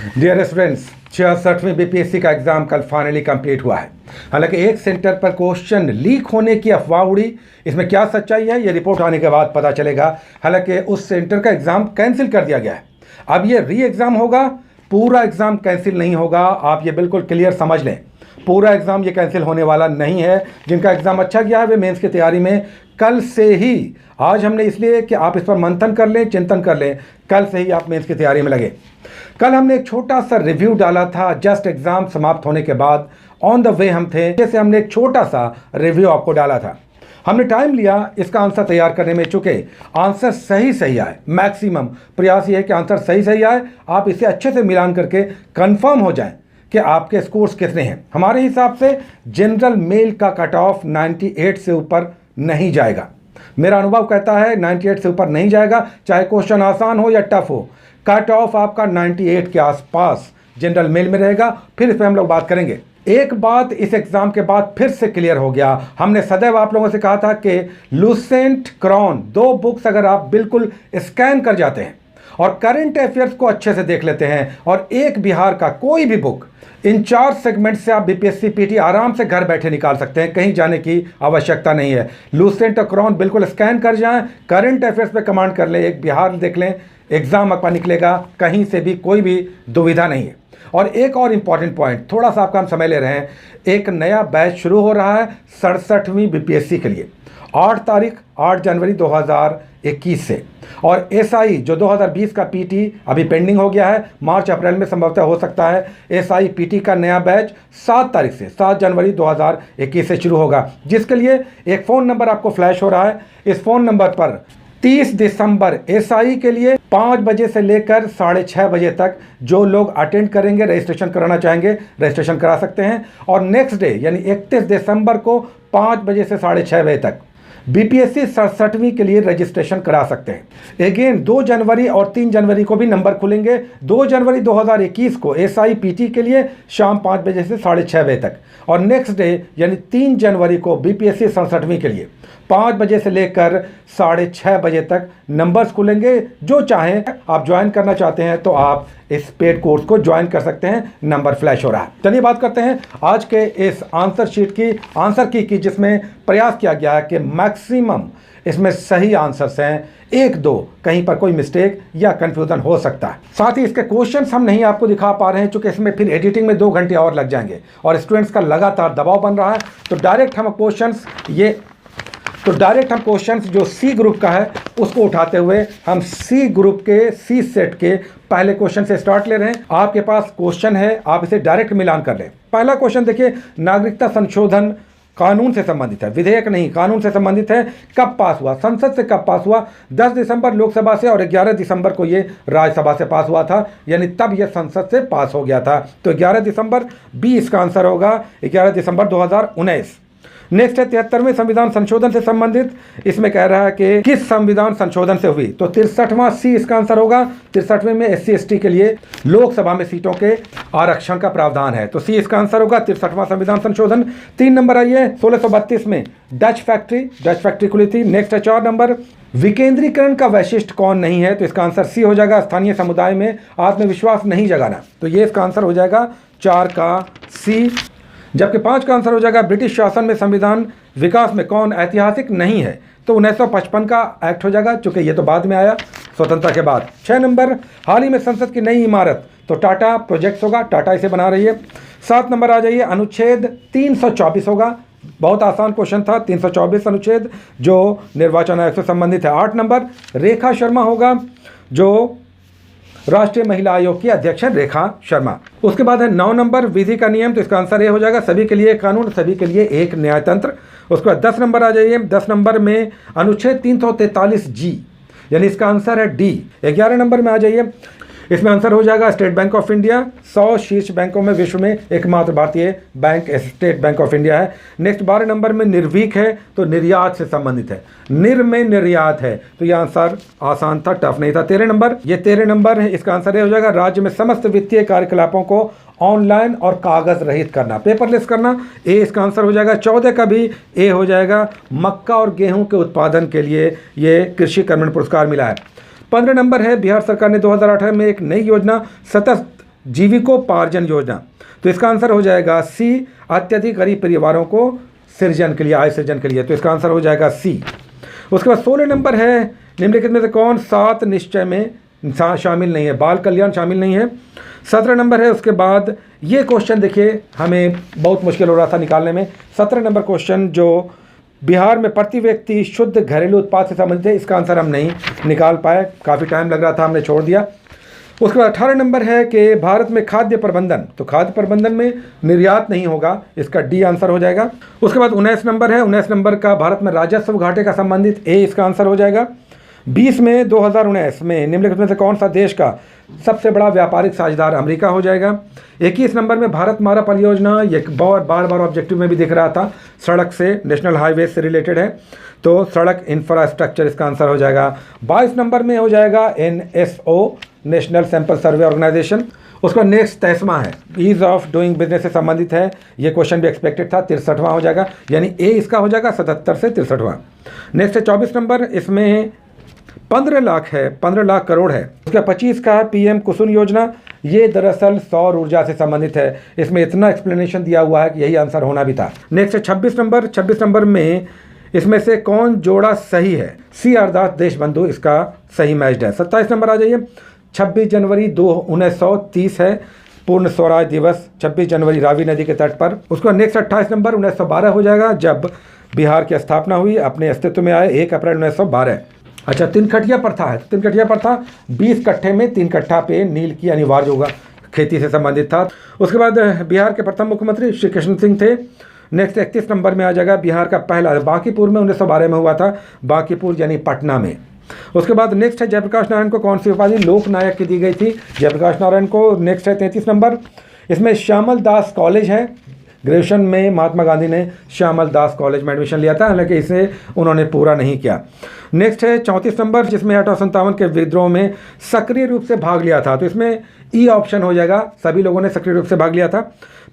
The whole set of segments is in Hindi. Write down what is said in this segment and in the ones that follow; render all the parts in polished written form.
डियर स्टूडेंट्स, 66वीं बीपीएससी का एग्जाम कल फाइनली कंप्लीट हुआ है। हालांकि एक सेंटर पर क्वेश्चन लीक होने की अफवाह उड़ी, इसमें क्या सच्चाई है ये रिपोर्ट आने के बाद पता चलेगा। हालांकि उस सेंटर का एग्जाम कैंसिल कर दिया गया है। अब ये री एग्जाम होगा, पूरा एग्जाम कैंसिल नहीं होगा। आप ये बिल्कुल क्लियर समझ लें, पूरा एग्जाम ये कैंसिल होने वाला नहीं है। जिनका एग्जाम अच्छा गया है वे मेंस की तैयारी में कल से ही, आज हमने इसलिए कि आप इस पर मंथन कर लें, चिंतन कर लें, कल से ही आप मेंस की तैयारी में लगे। कल हमने एक छोटा सा रिव्यू डाला था, जस्ट एग्जाम समाप्त होने के बाद ऑन द वे हम थे, जैसे हमने एक छोटा सा रिव्यू आपको डाला था। हमने टाइम लिया इसका आंसर तैयार करने में, चूंकि आंसर सही आए, मैक्सिमम प्रयास ये है कि आंसर सही आए, आप इसे अच्छे से मिलान करके कंफर्म हो जाएं कि आपके स्कोर्स कितने हैं। हमारे हिसाब से जनरल मेल का कट ऑफ 98 से ऊपर नहीं जाएगा। मेरा अनुभव कहता है 98 से ऊपर नहीं जाएगा, चाहे क्वेश्चन आसान हो या टफ हो। कट ऑफ आपका 98 के आसपास जनरल मेल में रहेगा। फिर इस पर हम लोग बात करेंगे। एक बात इस एग्जाम के बाद फिर से क्लियर हो गया, हमने सदैव आप लोगों से कहा था कि लुसेंट, क्रॉन, दो बुक्स अगर आप बिल्कुल स्कैन कर जाते हैं और करंट अफेयर्स को अच्छे से देख लेते हैं और एक बिहार का कोई भी बुक, इन 4 सेगमेंट से आप बीपीएससी पीटी आराम से घर बैठे निकाल सकते हैं, कहीं जाने की आवश्यकता नहीं है। लुसेंट और क्रॉन बिल्कुल स्कैन कर जाएं, करंट अफेयर्स पे कमांड कर लें, एक बिहार देख लें, एग्जाम आपका निकलेगा, कहीं से भी कोई भी दुविधा नहीं है। और एक और इम्पॉर्टेंट पॉइंट, थोड़ा सा आपका हम समय ले रहे हैं, एक नया बैच शुरू हो रहा है 67वीं बीपीएससी के लिए 8 जनवरी 2021 से। और एसआई जो 2020 का पीटी अभी पेंडिंग हो गया है, मार्च अप्रैल में संभवतः हो सकता है। एसआई पीटी का नया बैच 7 जनवरी 2021 से शुरू होगा, जिसके लिए एक फ़ोन नंबर आपको फ्लैश हो रहा है। इस फ़ोन नंबर पर 30 दिसंबर एसआई के लिए 5 बजे से लेकर 6:30 बजे तक जो लोग अटेंड करेंगे, रजिस्ट्रेशन कराना चाहेंगे, रजिस्ट्रेशन करा सकते हैं। और नेक्स्ट डे यानी 31 दिसंबर को 5 बजे से 6:30 बजे तक बीपीएससी 67वीं के लिए रजिस्ट्रेशन करा सकते हैं। अगेन 2 जनवरी और 3 जनवरी को भी नंबर खुलेंगे। 2 जनवरी 2021 को एसआई पीटी के लिए शाम 5 बजे से 6:30 बजे तक, और नेक्स्ट डे यानी 3 जनवरी को बीपीएससी 67वीं के लिए 5 बजे से लेकर 6:30 बजे तक नंबर्स खुलेंगे। जो चाहें, आप ज्वाइन करना चाहते हैं तो आप इस पेड कोर्स को ज्वाइन कर सकते हैं, नंबर फ्लैश हो रहा है। चलिए बात करते हैं आज के इस आंसर शीट की, आंसर की जिसमें प्रयास किया गया है कि मैक्सिमम इसमें सही आंसर्स हैं, 1-2 कहीं पर कोई मिस्टेक या कंफ्यूजन हो सकता है। साथ ही इसके क्वेश्चंस हम नहीं आपको दिखा पा रहे हैं, चूंकि इसमें फिर एडिटिंग में 2 घंटे और लग जाएंगे और स्टूडेंट्स का लगातार दबाव बन रहा है। तो डायरेक्ट हम क्वेश्चंस जो सी ग्रुप का है उसको उठाते हुए हम सी ग्रुप के सी सेट के पहले क्वेश्चन से स्टार्ट ले रहे हैं। आपके पास क्वेश्चन है, आप इसे डायरेक्ट मिलान कर लें। पहला क्वेश्चन देखिए, नागरिकता संशोधन कानून से संबंधित है, विधेयक नहीं, कानून से संबंधित है। कब पास हुआ, संसद से कब पास हुआ? 10 दिसंबर लोकसभा से और 11 दिसंबर को ये राज्यसभा से पास हुआ था, यानी तब ये संसद से पास हो गया था। तो 11 दिसंबर बी इसका आंसर होगा, 11 दिसंबर 2019। नेक्स्ट है 73वें संविधान संशोधन से संबंधित, इसमें कह रहा है कि किस संविधान संशोधन से हुई, तो 63वां सी इसका आंसर होगा। 63वें में SC ST के लिए लोकसभा में सीटों के आरक्षण का प्रावधान है, तो सी इसका आंसर होगा, 63वां संविधान संशोधन। 3 नंबर आइए, 1632 में डच फैक्ट्री खुली थी। नेक्स्ट है 4 नंबर, विकेंद्रीकरण का वैशिष्ट्य कौन नहीं है, तो इसका आंसर सी हो जाएगा, स्थानीय समुदाय में आत्मविश्वास नहीं जगाना, तो ये इसका आंसर हो जाएगा 4 का सी। जबकि 5 का आंसर हो जाएगा, ब्रिटिश शासन में संविधान विकास में कौन ऐतिहासिक नहीं है, तो 1955 का एक्ट हो जाएगा, चूंकि ये तो बाद में आया स्वतंत्रता के बाद। 6 नंबर, हाल ही में संसद की नई इमारत, तो टाटा प्रोजेक्ट्स होगा, टाटा इसे बना रही है। 7 नंबर आ जाइए, अनुच्छेद 324 होगा, बहुत आसान क्वेश्चन था, 324 अनुच्छेद जो निर्वाचन आयोग से संबंधित है। 8 नंबर, रेखा शर्मा होगा, जो राष्ट्रीय महिला आयोग की अध्यक्ष है रेखा शर्मा। उसके बाद है 9 नंबर, विधि का नियम, तो इसका आंसर ये हो जाएगा, सभी के लिए एक कानून, सभी के लिए एक न्यायतंत्र। उसके बाद 10 नंबर आ जाइए, 10 नंबर में अनुच्छेद 343G, यानी इसका आंसर है डी। 11 नंबर में आ जाइए, इसमें आंसर हो जाएगा स्टेट बैंक ऑफ इंडिया, 100 शीर्ष बैंकों में विश्व में एकमात्र भारतीय bank state bank of India है। नेक्स्ट 12 नंबर में निर्वीक है, तो निर्यात से संबंधित है, में निर्यात है, तो यह आंसर आसान था, टफ नहीं था। 13 नंबर, ये 13 नंबर है, इसका आंसर ये हो जाएगा, राज्य में समस्त वित्तीय कार्यकलापों को ऑनलाइन और कागज रहित करना, पेपरलेस करना, ए इसका आंसर हो जाएगा। 14 का भी ए हो जाएगा, मक्का और गेहूं के उत्पादन के लिए ये कृषि कर्मण पुरस्कार मिला है। 15 नंबर है, बिहार सरकार ने 2018 में एक नई योजना सतत जीविकोपार्जन योजना। तो इसका आंसर हो जाएगा सी, अत्यधिक गरीब परिवारों को सृजन के लिए, आय सृजन के लिए। तो इसका आंसर हो जाएगा सी। उसके बाद 16 नंबर है, निम्नलिखित में से कौन 7 निश्चय में शामिल नहीं है? बाल कल्याण शामिल नहीं है। 17 नंबर है। उसके बाद ये क्वेश्चन देखिए, हमें बहुत मुश्किल हो रहा था निकालने में। 17 नंबर क्वेश्चन जो बिहार में प्रति व्यक्ति शुद्ध घरेलू उत्पाद से संबंधित है, इसका आंसर हम नहीं निकाल पाए, काफ़ी टाइम लग रहा था, हमने छोड़ दिया। उसके बाद 18 नंबर है कि भारत में खाद्य प्रबंधन, तो खाद्य प्रबंधन में निर्यात नहीं होगा, इसका डी आंसर हो जाएगा। उसके बाद 19 नंबर है, 19 नंबर का भारत में राजस्व घाटे का संबंधित, ए इसका आंसर हो जाएगा। 20 में 2019 में निम्नलिखित में से कौन सा देश का सबसे बड़ा व्यापारिक साझेदार अमेरिका हो जाएगा। 21 नंबर में भारत माला परियोजना, ये बार बार ऑब्जेक्टिव में भी दिख रहा था, सड़क से, नेशनल हाईवे से रिलेटेड है, तो सड़क इंफ्रास्ट्रक्चर इसका आंसर हो जाएगा। 22 नंबर में हो जाएगा NSO, national sample survey organisation. उसका नेक्स्ट 23वां है, ईज ऑफ डूइंग बिजनेस से संबंधित है, ये क्वेश्चन भी एक्सपेक्टेड था, 63वां हो जाएगा, यानी ए इसका हो जाएगा 77 से 63वां। नेक्स्ट है 24 नंबर, इसमें 15 लाख है, 15 लाख करोड़ है। उसका 25 का PM कुसुम योजना, ये दरअसल सौर ऊर्जा से संबंधित है, इसमें इतना एक्सप्लेनेशन दिया हुआ है कि यही आंसर होना भी था। नेक्स्ट है 26 नंबर, 26 नंबर में इसमें से कौन जोड़ा सही है? सी अर्थात देशबंधु इसका सही मैच्ड है। 27 नंबर आ जाइए, 26 जनवरी 1930 है पूर्ण स्वराज दिवस, 26 जनवरी रावी नदी के तट पर। उसका नेक्स्ट 28 नंबर 1912 हो जाएगा, जब बिहार की स्थापना हुई, अपने अस्तित्व में आए 1 अप्रैल 1912। अच्छा, 3 कठिया प्रथा है, 3 कठिया प्रथा 20 कट्ठे में 3 कट्ठा पे नील की अनिवार्य होगा, खेती से संबंधित था। उसके बाद बिहार के प्रथम मुख्यमंत्री श्री कृष्ण सिंह थे। नेक्स्ट 31 नंबर में आ जाएगा बिहार का पहला, बांकीपुर में 1912 में हुआ था, बांकीपुर यानी पटना में। उसके बाद नेक्स्ट है जयप्रकाश नारायण को कौन सी उपाधि लोक नायक की दी गई थी? जयप्रकाश नारायण को। नेक्स्ट है 33 नंबर, इसमें श्यामल दास कॉलेज है, ग्रेजुएशन में महात्मा गांधी ने श्यामल दास कॉलेज में एडमिशन लिया था, हालांकि इसे उन्होंने पूरा नहीं किया। नेक्स्ट है 34 नंबर, जिसमें 1857 के विद्रोह में सक्रिय रूप से भाग लिया था, तो इसमें ई ऑप्शन हो जाएगा, सभी लोगों ने सक्रिय रूप से भाग लिया था।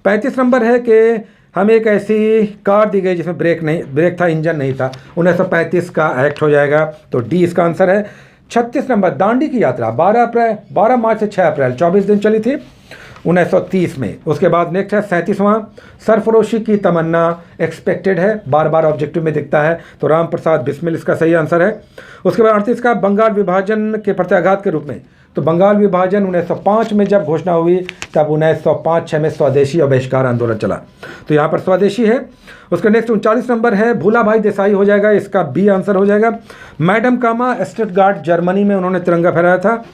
35 नंबर है कि हमें एक ऐसी कार दी गई जिसमें ब्रेक था, इंजन नहीं था, 1935 का एक्ट हो जाएगा, तो डी इसका आंसर है। 36 नंबर, दांडी की यात्रा 12 मार्च से 6 अप्रैल 24 दिन चली थी 1930 में। उसके बाद नेक्स्ट है 37वां, सरफरोशी की तमन्ना एक्सपेक्टेड है, बार ऑब्जेक्टिव में दिखता है, तो राम प्रसाद बिस्मिल इसका सही आंसर है। उसके बाद 38 का, बंगाल विभाजन के प्रत्याघात के रूप में, तो बंगाल विभाजन 1905 में जब घोषणा हुई, तब 1905-06 में स्वदेशी और बहिष्कार आंदोलन चला, तो यहाँ पर स्वदेशी है। उसका नेक्स्ट 39 नंबर है, भूला भाई देसाई हो जाएगा, इसका बी आंसर हो जाएगा। मैडम कामा स्टटगार्ट जर्मनी में उन्होंने तिरंगा फहराया था।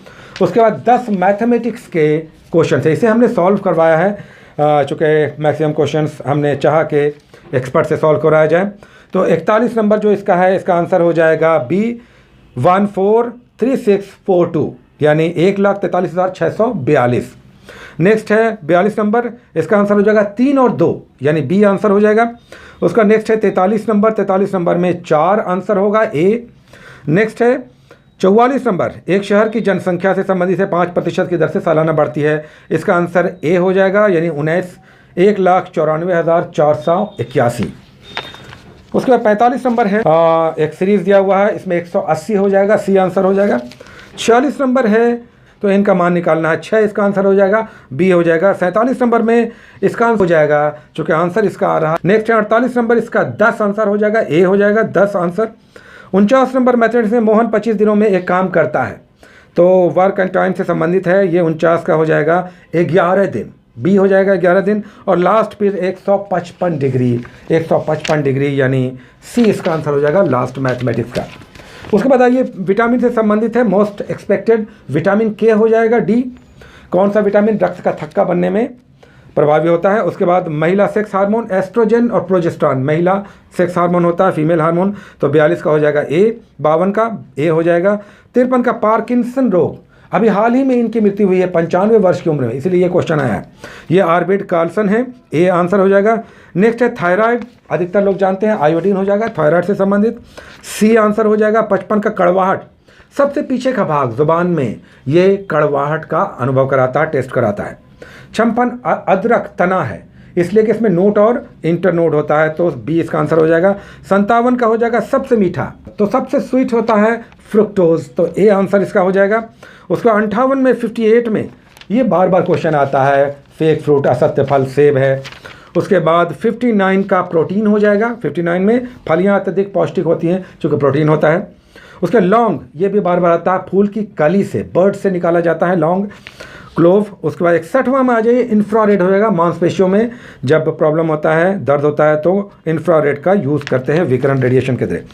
उसके बाद 10 मैथमेटिक्स के क्वेश्चन है, इसे हमने सॉल्व करवाया है, चूँकि मैक्सिमम क्वेश्चंस हमने चाहा कि एक्सपर्ट से सॉल्व कराया जाए। तो 41 नंबर जो इसका है, इसका आंसर हो जाएगा बी 143642, यानी 1,43,642। नेक्स्ट है 42 नंबर, इसका आंसर हो जाएगा 3 और 2, यानी बी आंसर हो जाएगा। उसका नेक्स्ट है 43 नंबर, 43 नंबर में 4 आंसर होगा, ए। नेक्स्ट है 44 नंबर, एक शहर की जनसंख्या से संबंधित है 5% की दर से सालाना बढ़ती है, इसका आंसर ए हो जाएगा, यानी 1,94,481। उसके बाद 45 नंबर है, एक सीरीज दिया हुआ है, इसमें 180 हो जाएगा, सी आंसर हो जाएगा। 46 नंबर है, तो इनका मान निकालना है, 6 इसका आंसर हो जाएगा, बी हो जाएगा। 47 नंबर में इसका आंसर हो जाएगा, चूँकि आंसर इसका आ रहा। नेक्स्ट है 48 नंबर, इसका 10 आंसर हो जाएगा, ए हो जाएगा, 10 आंसर। 49 नंबर मैथमेटिक्स में मोहन 25 दिनों में एक काम करता है, तो वर्क एंड टाइम से संबंधित है, ये 49 का हो जाएगा 11 दिन, बी हो जाएगा 11 दिन। और लास्ट फिर 155 डिग्री, यानी सी इसका आंसर हो जाएगा लास्ट मैथमेटिक्स का। उसके बाद आइए विटामिन से संबंधित है, मोस्ट एक्सपेक्टेड विटामिन के हो जाएगा, डी। कौन सा विटामिन रक्त का थक्का बनने में प्रभावी होता है? उसके बाद महिला सेक्स हार्मोन, एस्ट्रोजन और प्रोजेस्टेरॉन, महिला सेक्स हार्मोन होता है, फीमेल हार्मोन, तो 42 का हो जाएगा ए। 52 का ए हो जाएगा। 53 का पार्किंसन रोग, अभी हाल ही में इनकी मृत्यु हुई है 95 वर्ष की उम्र में, इसलिए ये क्वेश्चन आया है, ये आर्बिड कार्लसन है, ए आंसर हो जाएगा। नेक्स्ट है थायराइड, अधिकतर लोग जानते हैं आयोडीन हो जाएगा, थायराइड से संबंधित, सी आंसर हो जाएगा। 55 का कड़वाहट, सबसे पीछे का भाग जुबान में ये कड़वाहट का अनुभव कराता है, टेस्ट कराता है। 56 अदरक तना है, इसलिए कि इसमें नोट और इंटरनोड होता है, तो बी इसका आंसर हो जाएगा। 57 का हो जाएगा सबसे मीठा, तो सबसे स्वीट होता है फ्रुक्टोज, तो ए आंसर इसका हो जाएगा। उसका 58 में 58 में ये बार बार क्वेश्चन आता है। फेक फ्रूट, असत्य फल सेब है। उसके बाद 59 का प्रोटीन हो जाएगा। 59 में फलियाँ अत्यधिक पौष्टिक होती हैं चूँकि प्रोटीन होता है। उसके लौंग, ये भी बार बार आता है, फूल की कली से, बर्ड से निकाला जाता है लौंग। क्लोव। उसके बाद 61वां में आ जाइए, इंफ्रारेड हो जाएगा। मांसपेशियों में जब प्रॉब्लम होता है, दर्द होता है, तो इंफ्रारेड का यूज़ करते हैं विकिरण रेडिएशन के जरिए।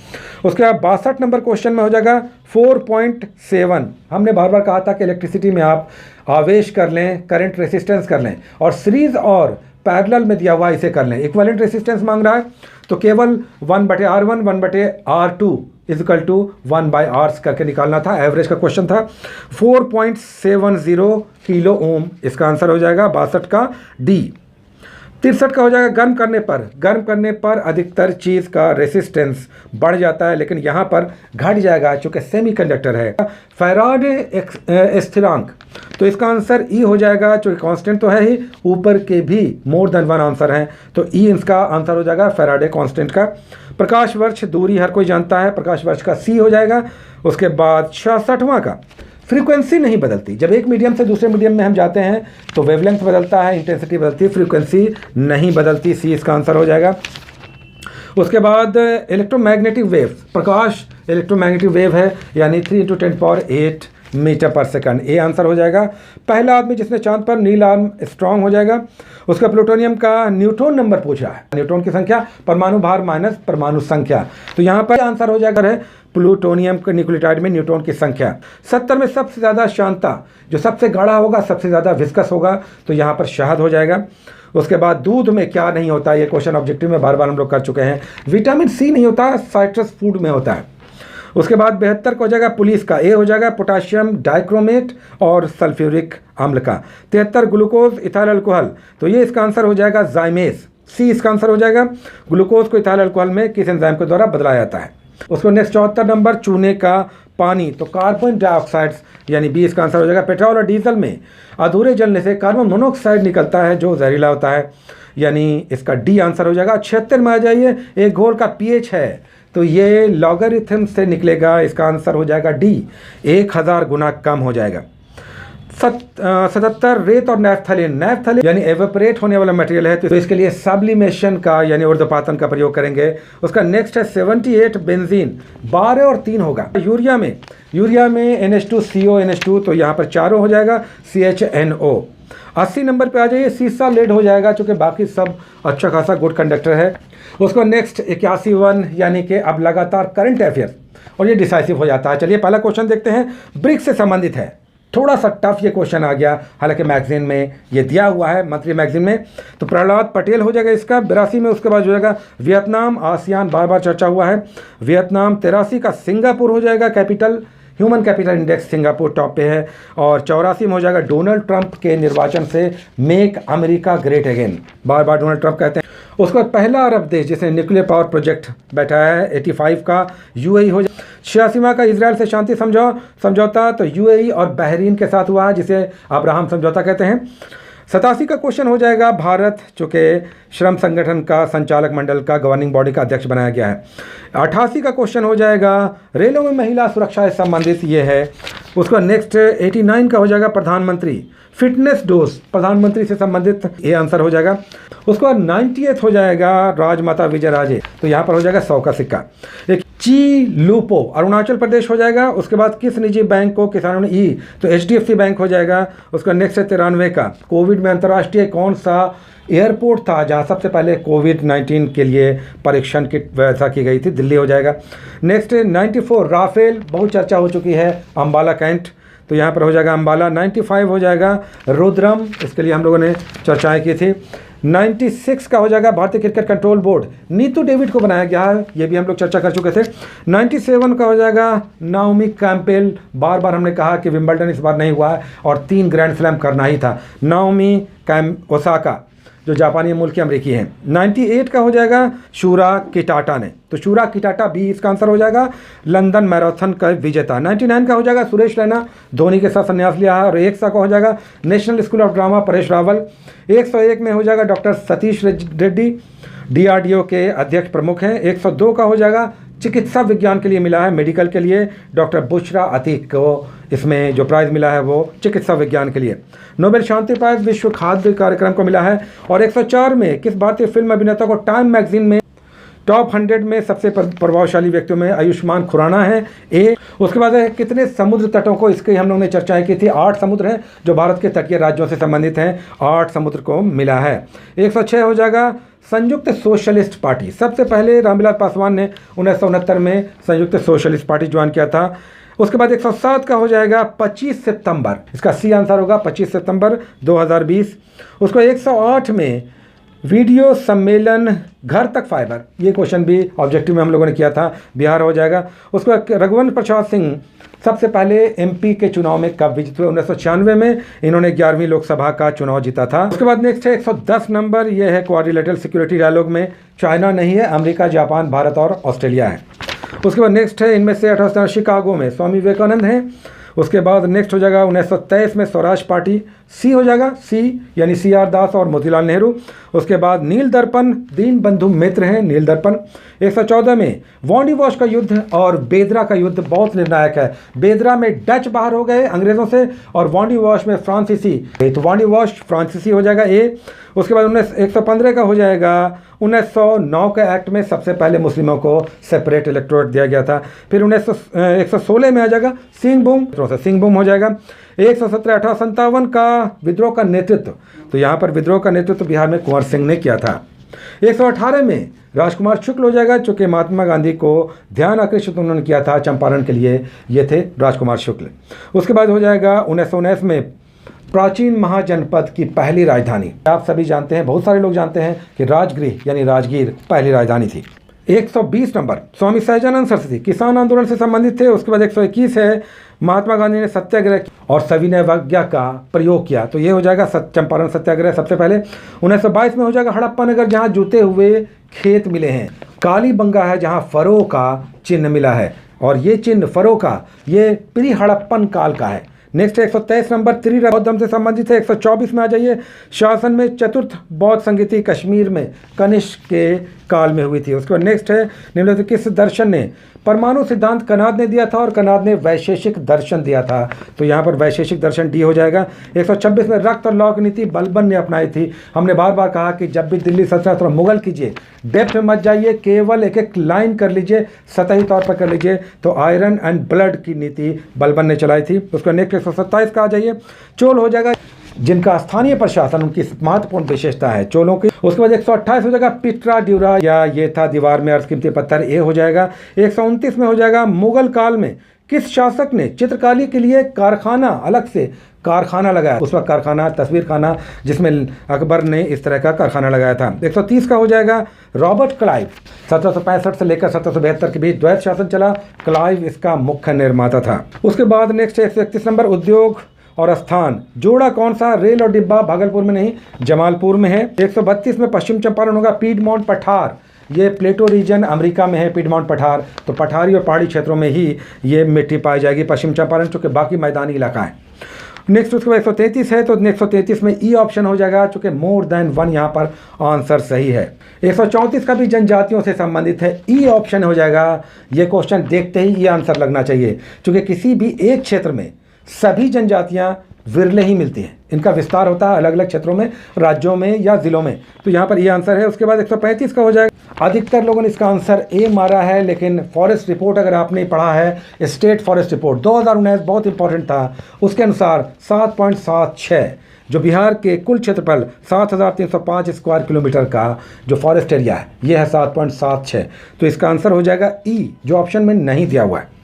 उसके बाद 62 नंबर क्वेश्चन में हो जाएगा 4.7। हमने बार बार कहा था कि इलेक्ट्रिसिटी में आप आवेश कर लें, करंट रेसिस्टेंस कर लें, और सीरीज और पैरेलल में दिया हुआ इसे कर लें। इक्विवेलेंट रेसिस्टेंस मांग रहा है तो केवल 1/R1 1/R2 is equal to 1/R करके निकालना था। एवरेज का क्वेश्चन था। 4.70 किलो ओम इसका आंसर हो जाएगा 62 का डी। 63 का हो जाएगा गर्म करने पर अधिकतर चीज़ का रेसिस्टेंस बढ़ जाता है, लेकिन यहाँ पर घट जाएगा चूँकि सेमीकंडक्टर है। फैराडे स्थिरांक, तो इसका आंसर ई हो जाएगा, चूँकि कांस्टेंट तो है ही, ऊपर के भी मोर देन 1 आंसर हैं, तो ई इसका आंसर हो जाएगा फैराडे कांस्टेंट का। प्रकाश वर्ष दूरी हर कोई जानता है, प्रकाश वर्ष का सी हो जाएगा। उसके बाद 66वां का फ्रीक्वेंसी नहीं बदलती। जब एक मीडियम से दूसरे मीडियम में हम जाते हैं तो वेवलेंथ बदलता है, इंटेंसिटी बदलती है, फ्रीक्वेंसी नहीं बदलती। सी इसका आंसर हो जाएगा। उसके बाद इलेक्ट्रोमैग्नेटिक वेव, प्रकाश इलेक्ट्रोमैग्नेटिक वेव है, यानी 3 × 10⁸ मीटर पर सेकंड, ए आंसर हो जाएगा। पहला आदमी जिसने चांद पर, नील आर्मस्ट्रांग हो जाएगा। उसका प्लूटोनियम का न्यूट्रॉन नंबर पूछा है, न्यूट्रॉन की संख्या, परमाणु भार माइनस परमाणु संख्या, तो यहाँ पर आंसर हो जाएगा है प्लूटोनियम के न्यूक्लियोटाइड में न्यूट्रॉन की संख्या। 70 में सबसे ज़्यादा शांता, जो सबसे गाढ़ा होगा, सबसे ज़्यादा विस्कस होगा, तो यहाँ पर शहद हो जाएगा। उसके बाद दूध में क्या नहीं होता, ये क्वेश्चन ऑब्जेक्टिव में बार बार हम लोग कर चुके हैं। विटामिन सी नहीं होता, साइट्रस फूड में होता है। उसके बाद 72 का हो जाएगा पुलिस का, ए हो जाएगा पोटाशियम डाइक्रोमेट और सल्फ्यूरिक अम्ल का। 73 ग्लूकोज इथाइल अल्कोहल, तो ये इसका आंसर हो जाएगा जाइमेस, सी इसका आंसर हो जाएगा। ग्लूकोज को इथाइल अल्कोहल में किस एंजाइम के द्वारा बदला जाता है। उसको नेक्स्ट 74 नंबर चूने का पानी, तो कार्बन डाइऑक्साइड्स, यानी बी इसका आंसर हो जाएगा। पेट्रोल और डीजल में अधूरे जलने से कार्बन मोनोऑक्साइड निकलता है जो जहरीला होता है, यानी इसका डी आंसर हो जाएगा। 76 में आ जाइए, एक घोल का पीएच है, तो ये लॉगरिथम से निकलेगा, इसका आंसर हो जाएगा डी, 1000 गुना कम हो जाएगा। 77 रेत और नैफ्थलीन यानी एवेपोरेट होने वाला मटेरियल है, तो इसके लिए सब्लिमेशन का यानी ऊर्ध्वपातन का प्रयोग करेंगे। उसका नेक्स्ट है 78 बेंजीन, 12 और 3 होगा। यूरिया में NH2CO NH2, तो यहाँ पर चारों हो जाएगा CHNO। 80 नंबर पे आ जाइए, सीसा लेड हो जाएगा, चूँकि बाकी सब अच्छा खासा गुड कंडक्टर है। उसको नेक्स्ट 81 यानी कि अब लगातार करंट अफेयर, और ये डिसाइसिव हो जाता है। चलिए पहला क्वेश्चन देखते हैं, ब्रिक्स से संबंधित है। थोड़ा सा टफ ये क्वेश्चन आ गया, हालांकि मैगजीन में ये दिया हुआ है, मंथली मैगजीन में। तो प्रहलाद पटेल हो जाएगा इसका 82 में। उसके बाद हो जाएगा वियतनाम, आसियान बार बार चर्चा हुआ है, वियतनाम। 83 का सिंगापुर हो जाएगा, capital human capital index Singapore top पे है। और 84 में हो जाएगा डोनाल्ड ट्रंप के निर्वाचन से मेक अमेरिका ग्रेट अगेन, बार बार डोनाल्ड ट्रंप कहते हैं। उसके बाद पहला अरब देश जिसने न्यूक्लियर पावर प्रोजेक्ट बैठाया है, 85 का UAE हो जाए। 86वां का इजराइल से शांति समझौता, तो UAE और बहरीन के साथ हुआ है, जिसे अब्राहम समझौता कहते हैं। 87 का क्वेश्चन हो जाएगा भारत, चूँकि श्रम संगठन का संचालक मंडल का गवर्निंग बॉडी का अध्यक्ष बनाया गया है। 88 का क्वेश्चन हो जाएगा रेलों में महिला सुरक्षा से संबंधित, ये है। उसका नेक्स्ट 89 का हो जाएगा प्रधानमंत्री फिटनेस डोज, प्रधानमंत्री से संबंधित, ये आंसर हो जाएगा। उसके बाद 90th हो जाएगा राजमाता विजय राजे, तो यहाँ पर हो जाएगा 100 का सिक्का। एक ची लूपो अरुणाचल प्रदेश हो जाएगा। उसके बाद किस निजी बैंक को किसानों ने ई, तो HDFC बैंक हो जाएगा। उसका नेक्स्ट है 93 का, कोविड में अंतर्राष्ट्रीय कौन सा एयरपोर्ट था जहाँ सबसे पहले कोविड-19 के लिए परीक्षण की व्यवस्था की गई थी, दिल्ली हो जाएगा। नेक्स्ट 94 राफेल, बहुत चर्चा हो चुकी है, अंबाला कैंट, तो यहाँ पर हो जाएगा अंबाला। 95 हो जाएगा रुद्रम, इसके लिए हम लोगों ने चर्चाएं की थी। 96 का हो जाएगा भारतीय cricket control board, Neetu David को बनाया गया है, ये भी हम लोग चर्चा कर चुके थे। 97 का हो जाएगा नाओमी कैम्पेल, बार बार हमने कहा कि विंबलडन इस बार नहीं हुआ है और 3 ग्रैंड स्लैम करना ही था। नाओमी ओसाका जो जापानी मूल की अमरीकी हैं। 98 का हो जाएगा शूरा किटाटा ने, तो शूरा किटाटा भी इसका आंसर हो जाएगा, लंदन मैराथन का विजेता। 99 का हो जाएगा सुरेश रैना, धोनी के साथ संन्यास लिया है। और 100 का हो जाएगा national school of drama, Paresh Rawal. 101 में हो जाएगा डॉक्टर सतीश रेड्डी, DRDO के अध्यक्ष प्रमुख हैं। 102 का हो जाएगा चिकित्सा विज्ञान के लिए मिला है, मेडिकल के लिए, डॉक्टर बुशरा अतीक को इसमें जो प्राइज़ मिला है वो चिकित्सा विज्ञान के लिए। नोबेल शांति प्राइज़ विश्व खाद्य कार्यक्रम को मिला है। और 104 में किस भारतीय फिल्म अभिनेता को टाइम मैगजीन में टॉप 100 में सबसे प्रभावशाली व्यक्तियों में आयुष्मान खुराना है। उसके बाद है कितने समुद्र तटों को, इसकी हम लोगों ने चर्चाएं की थी। 8 समुद्र हैं जो भारत के तटीय राज्यों से संबंधित हैं, 8 समुद्र को मिला है। 106 हो जाएगा संयुक्त सोशलिस्ट पार्टी। सबसे पहले रामविलास पासवान ने 1969 में संयुक्त सोशलिस्ट पार्टी ज्वाइन किया था। उसके बाद 107 का हो जाएगा 25 सितंबर, इसका सी आंसर होगा 25 सितंबर 2020। उसको 108 में वीडियो सम्मेलन घर तक फाइबर, ये क्वेश्चन भी ऑब्जेक्टिव में हम लोगों ने किया था, बिहार हो जाएगा। उसको रघुवंश प्रसाद सिंह सबसे पहले एमपी के चुनाव में कब विजित हुए? 1996 में इन्होंने 11वीं लोकसभा का चुनाव जीता था। उसके बाद नेक्स्ट है 110 नंबर, ये है क्वाड्रिलेटरल सिक्योरिटी डायलॉग में चाइना नहीं है, अमेरिका, जापान, भारत और ऑस्ट्रेलिया है। उसके बाद नेक्स्ट है इनमें से 18 शिकागो में स्वामी विवेकानंद हैं। उसके बाद नेक्स्ट हो जाएगा 1923 में स्वराज पार्टी, सी हो जाएगा, सी यानी CR दास और मोतीलाल नेहरू। उसके बाद नील दर्पण, दीन बंधु मित्र हैं नील दर्पण। 114 में वांडी वॉश का युद्ध और बेदरा का युद्ध बहुत निर्णायक है। बेदरा में डच बाहर हो गए अंग्रेज़ों से और वांडी वॉश में फ्रांसीसी, तो वांडी वॉश फ्रांसीसी हो जाएगा ए। उसके बाद 115 का हो जाएगा 1909 के एक्ट में सबसे पहले मुस्लिमों को सेपरेट इलेक्टोरेट दिया गया था। फिर 116 में आ जाएगा सिंहभूम हो जाएगा। 117 1857 का विद्रोह का नेतृत्व, तो यहाँ पर विद्रोह का नेतृत्व बिहार में कुंवर सिंह ने किया था। 118 में राजकुमार शुक्ल हो जाएगा, चूँकि महात्मा गांधी को ध्यान आकर्षित उन्होंने किया था चंपारण के लिए, ये थे राजकुमार शुक्ल। उसके बाद हो जाएगा 1919 में प्राचीन महाजनपद की पहली राजधानी, आप सभी जानते हैं, बहुत सारे लोग जानते हैं कि राजगृह यानी राजगीर पहली राजधानी थी। 120 नंबर स्वामी सहजानंद सरस्वती किसान आंदोलन से संबंधित थे। उसके बाद 121 है महात्मा गांधी ने सत्याग्रह और सविनय अवज्ञा का प्रयोग किया, तो ये हो जाएगा चंपारण सत्याग्रह सबसे पहले। 1922 में हो जाएगा हड़प्पा नगर, जहाँ जूते हुए खेत मिले हैं। कालीबंगा है जहाँ फरो का चिन्ह मिला है, और ये चिन्ह फरो का ये प्री हड़प्पन काल का है। नेक्स्ट है 123 नंबर त्रिरत्न बौद्ध धर्म से संबंधित है। 124 में आ जाइए, शासन में चतुर्थ बौद्ध संगीति कश्मीर में कनिष्क के काल में हुई थी। उसके बाद नेक्स्ट है निम्नलिखित किस दर्शन ने परमाणु सिद्धांत कनाद ने दिया था, और कनाद ने वैशेषिक दर्शन दिया था, तो यहाँ पर वैशेषिक दर्शन डी हो जाएगा। 126 में रक्त और लौ की नीति बलबन ने अपनाई थी। हमने बार बार कहा कि जब भी दिल्ली सल्तनत और मुगल कीजिए, डेप्थ में मत जाइए, केवल एक एक लाइन कर लीजिए, सतही तौर पर कर लीजिए, तो आयरन एंड ब्लड की नीति बलबन ने चलाई थी। उसका नेक्स्ट 127 का आ जाइए, चोल हो जाएगा, जिनका स्थानीय प्रशासन उनकी महत्वपूर्ण विशेषता है चोलों की। उसके बाद 128 हो जाएगा पिट्रा ड्यूरा, या ये था दीवार में अर्धकीमती पत्थर, ए हो जाएगा। 129 में हो जाएगा मुगल काल में किस शासक ने चित्रकारी के लिए कारखाना, अलग से कारखाना लगाया? उस वक्त कारखाना तस्वीर खाना, जिसमें अकबर ने इस तरह का कारखाना लगाया था। 130 का हो जाएगा रॉबर्ट क्लाइव, 1765 से लेकर 1772 के बीच द्वैत शासन चला, क्लाइव इसका मुख्य निर्माता था। उसके बाद नेक्स्ट 131 नंबर उद्योग और स्थान जोड़ा कौन सा? रेल और डिब्बा भागलपुर में नहीं, जमालपुर में है। 132 में पश्चिम चंपारण होगा पीडमोंट पठार, ये प्लेटो रीजन अमेरिका में है पीडमोंट पठार, तो पठारी और पहाड़ी क्षेत्रों में ही ये मिट्टी पाई जाएगी पश्चिम चंपारण, चूँकि बाकी मैदानी इलाका है। नेक्स्ट उसके बाद 133 है, तो 133 में ई ऑप्शन हो जाएगा, चूँकि मोर देन वन यहाँ पर आंसर सही है। 134 का भी जनजातियों से संबंधित है, ई ऑप्शन हो जाएगा। ये क्वेश्चन देखते ही ये आंसर लगना चाहिए, चूँकि किसी भी एक क्षेत्र में सभी जनजातियां विरले ही मिलती हैं, इनका विस्तार होता है अलग अलग क्षेत्रों में, राज्यों में या जिलों में, तो यहाँ पर ये आंसर है। उसके बाद 135 का हो जाएगा, अधिकतर लोगों ने इसका आंसर ए मारा है, लेकिन फॉरेस्ट रिपोर्ट अगर आपने पढ़ा है, स्टेट फॉरेस्ट रिपोर्ट 2019 बहुत इंपॉर्टेंट था, उसके अनुसार 7.76 जो बिहार के कुल क्षेत्रफल 7,305 स्क्वायर किलोमीटर का जो फॉरेस्ट एरिया है, ये है 7.76, तो इसका आंसर हो जाएगा ई, जो ऑप्शन में नहीं दिया हुआ है।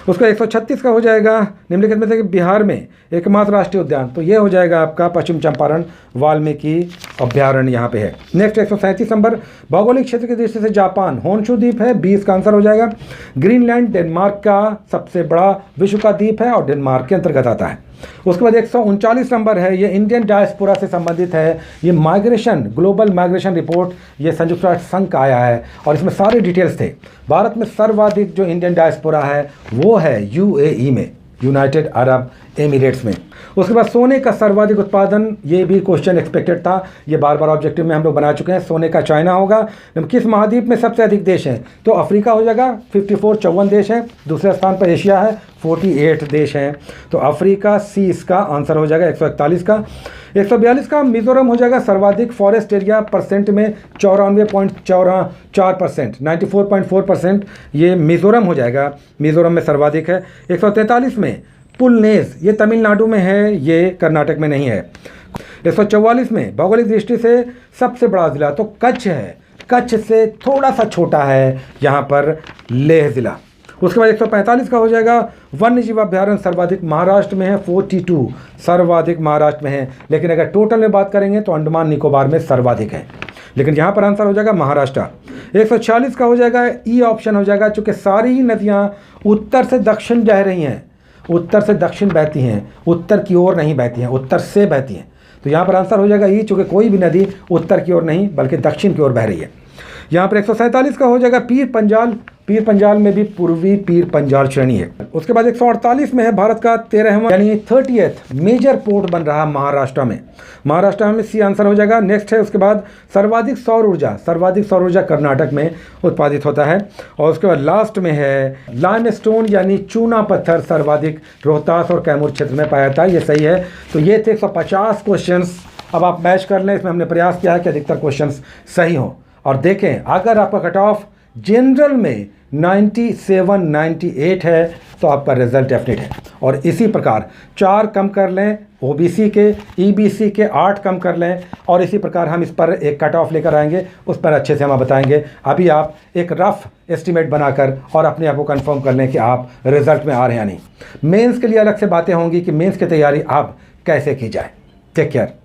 उसका 136 का हो जाएगा निम्नलिखित में से बिहार में एकमात्र राष्ट्रीय उद्यान, तो ये हो जाएगा आपका पश्चिम चंपारण वाल्मीकि अभ्यारण्य यहाँ पे है। नेक्स्ट 137 नंबर भौगोलिक क्षेत्र की दृष्टि से जापान होन्शु द्वीप है, 20 का आंसर हो जाएगा। ग्रीनलैंड डेनमार्क का सबसे बड़ा विश्व का द्वीप है और डेनमार्क के अंतर्गत आता है। उसके बाद 139 नंबर है, ये इंडियन डायस्पोरा से संबंधित है, ये माइग्रेशन ग्लोबल माइग्रेशन रिपोर्ट, ये संयुक्त राष्ट्र संघ का आया है और इसमें सारे डिटेल्स थे। भारत में सर्वाधिक जो इंडियन डायस्पोरा है वो है यूएई में, यूनाइटेड अरब एमिरेट्स में। उसके बाद सोने का सर्वाधिक उत्पादन, ये भी क्वेश्चन एक्सपेक्टेड था, ये बार बार ऑब्जेक्टिव में हम लोग बना चुके हैं। सोने का चाइना होगा। किस महाद्वीप में सबसे अधिक देश हैं, तो अफ्रीका हो जाएगा, 54 देश हैं। दूसरे स्थान पर एशिया है, 48 देश हैं। तो अफ्रीका सी इसका आंसर हो जाएगा 141 का। 142 का मिजोरम हो जाएगा सर्वाधिक फॉरेस्ट एरिया परसेंट में 94.4%, 94.4% ये मिजोरम हो जाएगा, मिजोरम में सर्वाधिक है। 143 में पुलनेज, ये तमिलनाडु में है, ये कर्नाटक में नहीं है। 144 में भौगोलिक दृष्टि से सबसे बड़ा ज़िला तो कच्छ है, कच्छ से थोड़ा सा छोटा है यहाँ पर लेह ज़िला। उसके बाद 145 का हो जाएगा वन्य जीव अभ्यारण्य सर्वाधिक महाराष्ट्र में है, 42 सर्वाधिक महाराष्ट्र में है। लेकिन अगर टोटल में बात करेंगे तो अंडमान निकोबार में सर्वाधिक है, लेकिन यहाँ पर आंसर हो जाएगा महाराष्ट्र। 146 का हो जाएगा ई ऑप्शन हो जाएगा, चूँकि सारी ही नदियाँ उत्तर से दक्षिण बह रही हैं, उत्तर से दक्षिण बहती हैं, उत्तर की ओर नहीं बहती हैं, उत्तर से बहती हैं। तो यहाँ पर आंसर हो जाएगा ई, चूँकि कोई भी नदी उत्तर की ओर नहीं बल्कि दक्षिण की ओर बह रही है। यहाँ पर 147 का हो जाएगा पीर पंजाल, पीर पंजाल में भी पूर्वी पीर पंजाल श्रेणी है। उसके बाद 148 में है भारत का 13वां यानी 30th मेजर पोर्ट बन रहा महाराष्ट्र में, महाराष्ट्र में सी आंसर हो जाएगा। नेक्स्ट है उसके बाद सर्वाधिक सौर ऊर्जा, सर्वाधिक सौर ऊर्जा कर्नाटक में उत्पादित होता है। और उसके बाद लास्ट में है लाइमस्टोन यानी चूना पत्थर सर्वाधिक रोहतास और कैमूर क्षेत्र में पाया जाता है, ये सही है। तो ये थे 150 क्वेश्चन। अब आप मैच कर लें, इसमें हमने प्रयास किया है कि अधिकतर क्वेश्चन सही हों। और देखें अगर आपका कट ऑफ जनरल में 97, 98 है तो आपका रिजल्ट डेफिनेट है। और इसी प्रकार 4 कम कर लें ओबीसी के, ईबीसी के 8 कम कर लें, और इसी प्रकार हम इस पर एक कट ऑफ लेकर आएंगे, उस पर अच्छे से हम बताएंगे। अभी आप एक रफ एस्टिमेट बनाकर और अपने आप को कंफर्म कर लें कि आप रिजल्ट में आ रहे हैं या नहीं। मेंस के लिए अलग से बातें होंगी कि मेंस की तैयारी आप कैसे की जाए। Take care.